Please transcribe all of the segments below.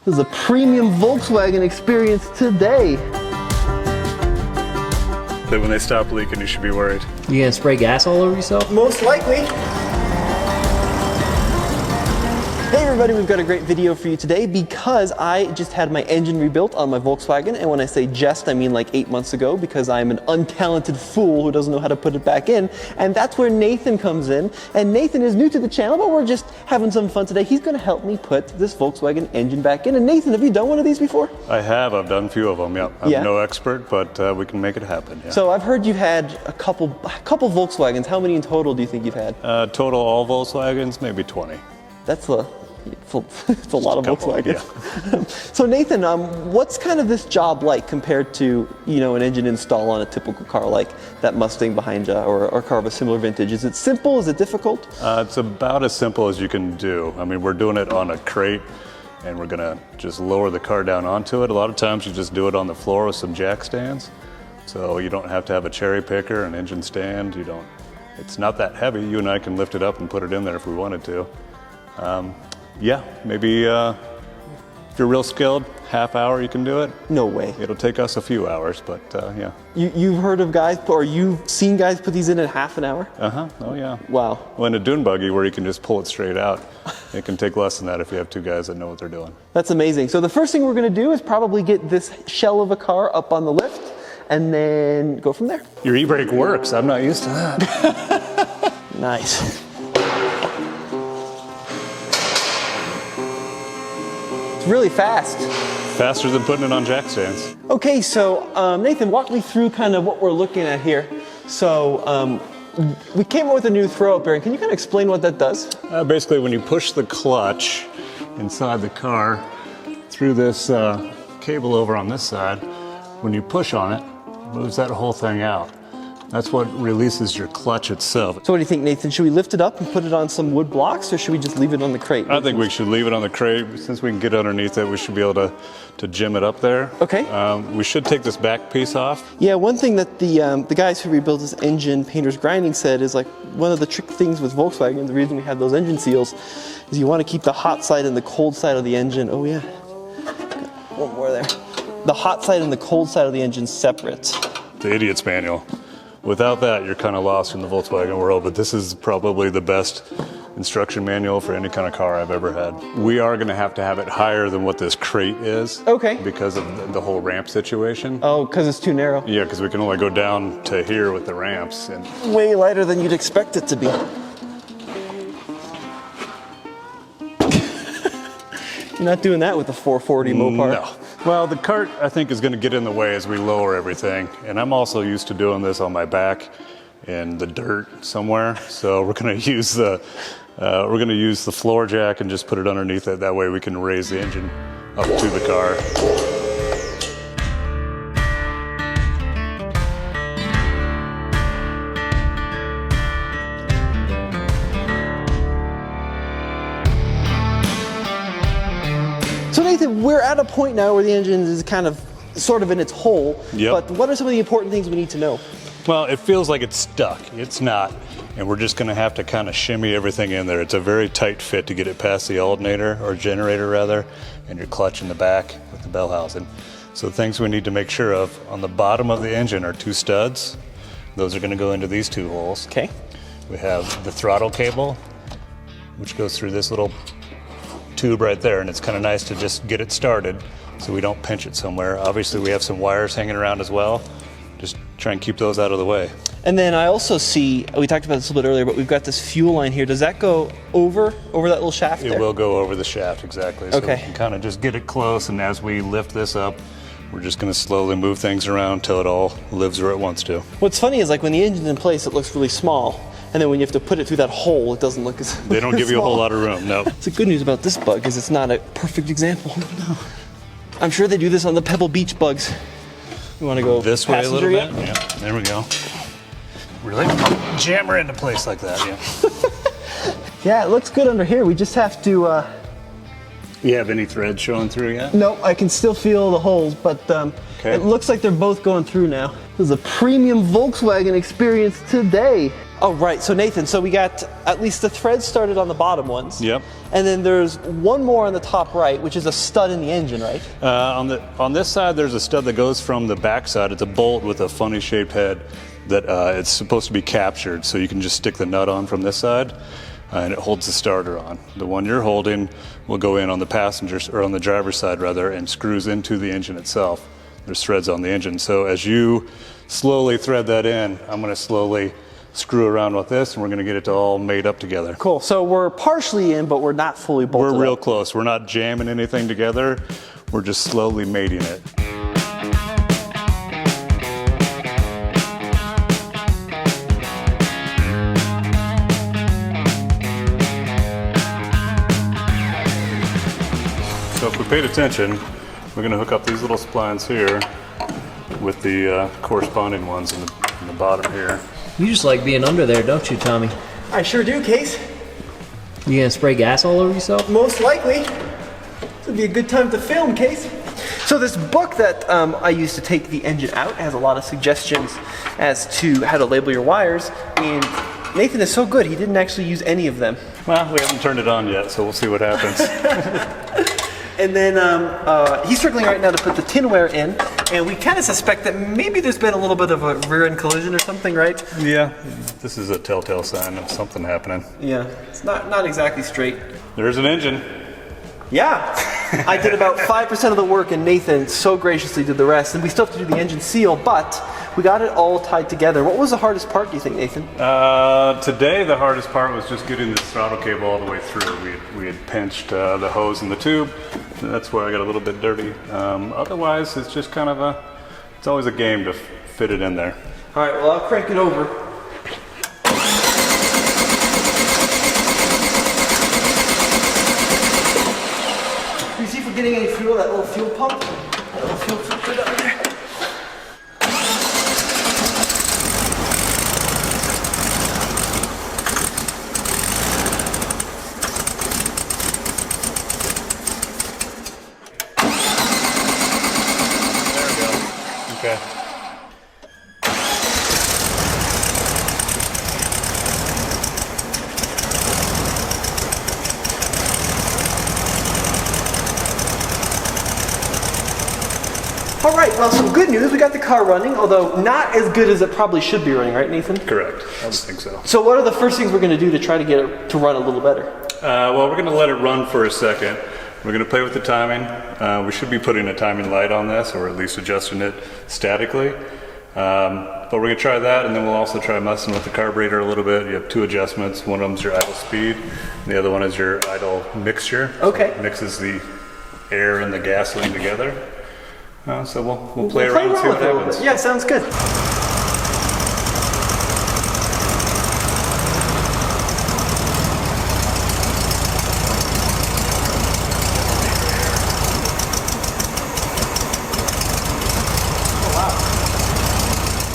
This is a premium Volkswagen experience today. That when they stop leaking, you should be worried. You gonna spray gas all over yourself? Most likely. Hey everybody, we've got a great video for you today because I just had my engine rebuilt on my Volkswagen, and when I say just, I mean like 8 months ago, because I'm an untalented fool who doesn't know how to put it back in, and that's where Nathan comes in. And Nathan is new to the channel, but we're just having some fun today. He's gonna help me put this Volkswagen engine back in. And Nathan, have you done one of these before? I have. I've done a few of them, yeah. I'm no expert, but we can make it happen, yeah. So I've heard you've had a couple Volkswagens. How many in total do you think you've had? Total all Volkswagens, maybe 20. That's it's a lot of Volkswagens. Yeah. So Nathan, what's kind of this job like compared to, you know, an engine install on a typical car like that Mustang behind you, or a car of a similar vintage? Is it simple? Is it difficult? It's about as simple as you can do. I mean, we're doing it on a crate, and we're gonna just lower the car down onto it. A lot of times you just do it on the floor with some jack stands. So you don't have to have a cherry picker, an engine stand. It's not that heavy. You and I can lift it up and put it in there if we wanted to. Yeah, maybe if you're real skilled, half hour you can do it. No way. It'll take us a few hours, but yeah. You've heard of guys, or you've seen guys put these in half an hour? Uh-huh, oh yeah. Wow. Well, in a dune buggy where you can just pull it straight out, it can take less than that if you have two guys that know what they're doing. That's amazing. So the first thing we're gonna do is probably get this shell of a car up on the lift, and then go from there. Your e-brake works. I'm not used to that. Nice. Really fast. Faster than putting it on jack stands. Okay, so Nathan, walk me through kind of what we're looking at here. So we came up with a new throw-up bearing. Can you kind of explain what that does? Basically, when you push the clutch inside the car through this cable over on this side, when you push on it, it moves that whole thing out. That's what releases your clutch itself. So what do you think, Nathan? Should we lift it up and put it on some wood blocks, or should we just leave it on the crate? I think we should leave it on the crate. Since we can get underneath it, we should be able to jam it up there. Okay. We should take this back piece off. Yeah, one thing that the guys who rebuilt this engine, Painter's Grinding, said is like one of the trick things with Volkswagen, the reason we have those engine seals, is you want to keep the hot side and the cold side of the engine. Oh yeah. One more there. The hot side and the cold side of the engine separate. The idiot's manual. Without that, you're kind of lost in the Volkswagen world, but this is probably the best instruction manual for any kind of car I've ever had. We are going to have it higher than what this crate is. Okay. Because of the whole ramp situation. Oh, because it's too narrow. Yeah, because we can only go down to here with the ramps. And way lighter than you'd expect it to be. You're not doing that with the 440 Mopar. No. Well, the cart, I think, is going to get in the way as we lower everything. And I'm also used to doing this on my back in the dirt somewhere. So we're going to use the floor jack and just put it underneath it. That way we can raise the engine up to the car. So Nathan, we're at a point now where the engine is kind of sort of in its hole. Yep. But what are some of the important things we need to know? Well, it feels like it's stuck. It's not. And we're just going to have to kind of shimmy everything in there. It's a very tight fit to get it past the alternator, or generator rather, and your clutch in the back with the bell housing. So the things we need to make sure of on the bottom of the engine are two studs. Those are going to go into these two holes. Okay. We have the throttle cable, which goes through this little tube right there, and it's kind of nice to just get it started so we don't pinch it somewhere. Obviously we have some wires hanging around as well. Just try and keep those out of the way. And then I also see, we talked about this a little bit earlier, but we've got this fuel line here. Does that go over that little shaft there? It will go over the shaft, exactly. So okay. we can kind of just get it close, and as we lift this up, we're just going to slowly move things around until it all lives where it wants to. What's funny is like when the engine's in place, it looks really small. And then when you have to put it through that hole, it doesn't look as They don't give you a whole lot of room, no. The good news about this bug is it's not a perfect example. No. I'm sure they do this on the Pebble Beach bugs. You want to go this way a little yet? bit? Yeah, there we go. Really? Jam her into place like that, yeah. Yeah, it looks good under here. We just have to... You have any threads showing through yet? No, I can still feel the holes, but okay. It looks like they're both going through now. This is a premium Volkswagen experience today. Oh, right. So Nathan, so we got at least the threads started on the bottom ones. Yep. And then there's one more on the top right, which is a stud in the engine, right? On this side, there's a stud that goes from the back side. It's a bolt with a funny shaped head that it's supposed to be captured, so you can just stick the nut on from this side, and it holds the starter on. The one you're holding will go in on the passenger, or on the driver's side rather, and screws into the engine itself. There's threads on the engine. So as you slowly thread that in, I'm going to slowly screw around with this, and we're going to get it all made up together. Cool. So we're partially in, but we're not fully bolted We're real up. close. We're not jamming anything together. We're just slowly mating it. So if we paid attention, we're going to hook up these little splines here with the corresponding ones in the bottom here. You just like being under there, don't you, Tommy? I sure do, Case. You gonna spray gas all over yourself? Most likely. This would be a good time to film, Case. So this book that I used to take the engine out has a lot of suggestions as to how to label your wires, and Nathan is so good, he didn't actually use any of them. Well, we haven't turned it on yet, so we'll see what happens. And then he's struggling right now to put the tinware in, and we kind of suspect that maybe there's been a little bit of a rear-end collision or something, right? Yeah, this is a telltale sign of something happening. Yeah, it's not exactly straight. There's an engine. Yeah, I did about 5% of the work, and Nathan so graciously did the rest. And we still have to do the engine seal, but we got it all tied together. What was the hardest part, do you think, Nathan? Today, the hardest part was just getting this throttle cable all the way through. We had pinched the hose in the tube. That's where I got a little bit dirty. Otherwise, it's just kind of it's always a game to fit it in there. All right, well, I'll crank it over. Can you see if we're getting any fuel, that little fuel pump? That little fuel filter down there. Okay. All right, well, some good news. We got the car running, although not as good as it probably should be running, right, Nathan? Correct. I would think so. So what are the first things we're going to do to try to get it to run a little better? Well, we're going to let it run for a second. We're going to play with the timing. We should be putting a timing light on this, or at least adjusting it statically. But we're going to try that, and then we'll also try messing with the carburetor a little bit. You have two adjustments. One of them is your idle speed, and the other one is your idle mixture. Okay. So it mixes the air and the gasoline together. So we'll play around and see what happens. Yeah, sounds good.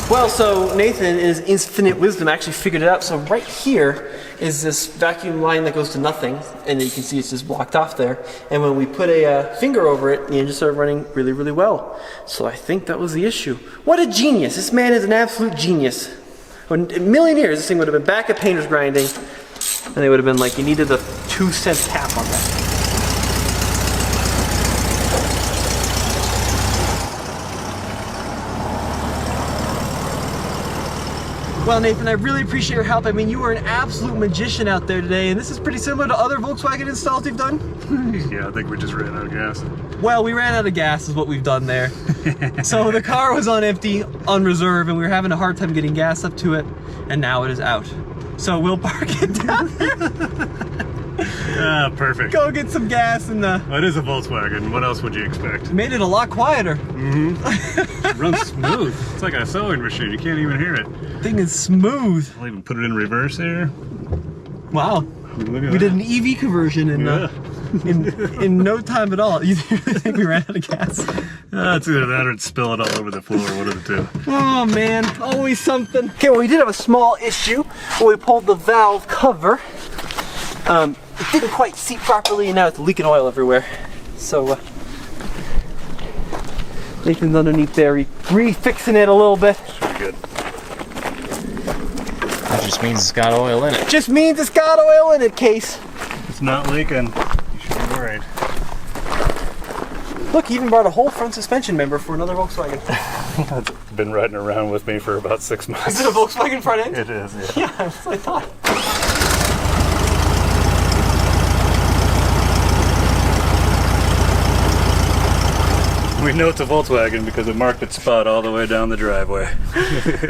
Well, so Nathan, in his infinite wisdom, actually figured it out. So right here is this vacuum line that goes to nothing, and you can see it's just blocked off there. And when we put a finger over it, the engine started running really, really well. So I think that was the issue. What a genius! This man is an absolute genius. In a million years, this thing would have been back at painter's grinding, and they would have been like, you needed a 2-cent tap on that. Well, Nathan, I really appreciate your help. I mean, you were an absolute magician out there today, and this is pretty similar to other Volkswagen installs you've done. Yeah, I think we just ran out of gas. Well, we ran out of gas is what we've done there. So the car was on empty, on reserve, and we were having a hard time getting gas up to it, and now it is out. So we'll park it down there. Perfect. Go get some gas and Well, it is a Volkswagen. What else would you expect? made it a lot quieter. It runs smooth. It's like a sewing machine. You can't even hear it. Thing is smooth. I'll even put it in reverse there. Wow. Look at We that. did an EV conversion in no time at all. You think we ran out of gas? It's either that or it's spill it all over the floor. One of the two. Oh man, always something. Okay, well we did have a small issue when we pulled the valve cover. It didn't quite seat properly, and now it's leaking oil everywhere. So Nathan's underneath there, refixing it a little bit. Pretty good. I just Just means it's got oil in it. Just means it's got oil in it, Case. It's not leaking. You should be worried. Look, he even brought a whole front suspension member for another Volkswagen. It's been riding around with me for about 6 months. Is it a Volkswagen front end? It is, yeah. Yeah, that's what I thought. We know it's a Volkswagen because it marked its spot all the way down the driveway.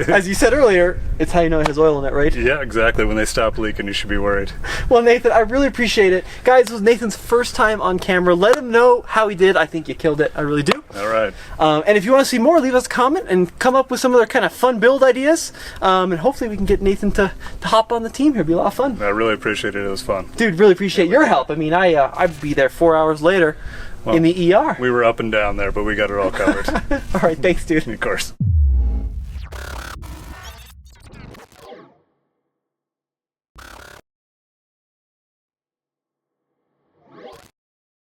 As you said earlier, it's how you know it has oil in it, right? Yeah, exactly. When they stop leaking, you should be worried. Well, Nathan, I really appreciate it. Guys, this was Nathan's first time on camera. Let him know how he did. I think you killed it. I really do. All right. And if you want to see more, leave us a comment and come up with some other kind of fun build ideas. And hopefully we can get Nathan to hop on the team here. It'll be a lot of fun. I really appreciate it. It was fun. Dude, really appreciate your help. I mean, I'd be there 4 hours later in the ER. We were up and down there, but we got it all covered. All right, thanks, dude. Of course.